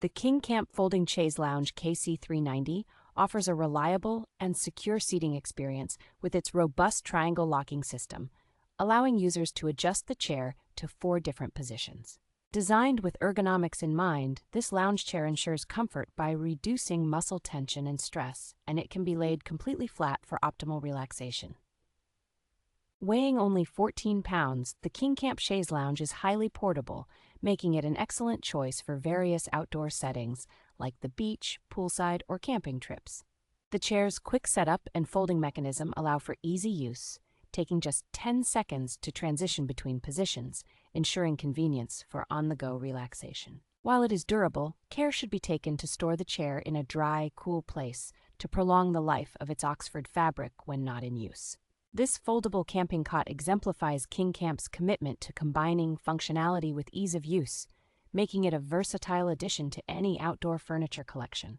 The KingCamp Folding Chaise Lounge KC390 offers a reliable and secure seating experience with its robust triangle locking system, allowing users to adjust the chair to 4 different positions. Designed with ergonomics in mind, this lounge chair ensures comfort by reducing muscle tension and stress, and it can be laid completely flat for optimal relaxation. Weighing only 14 pounds, the KingCamp Chaise Lounge is highly portable, making it an excellent choice for various outdoor settings like the beach, poolside, or camping trips. The chair's quick setup and folding mechanism allow for easy use, taking just 10 seconds to transition between positions, ensuring convenience for on-the-go relaxation. While it is durable, care should be taken to store the chair in a dry, cool place to prolong the life of its Oxford fabric when not in use. This foldable camping cot exemplifies KingCamp's commitment to combining functionality with ease of use, making it a versatile addition to any outdoor furniture collection.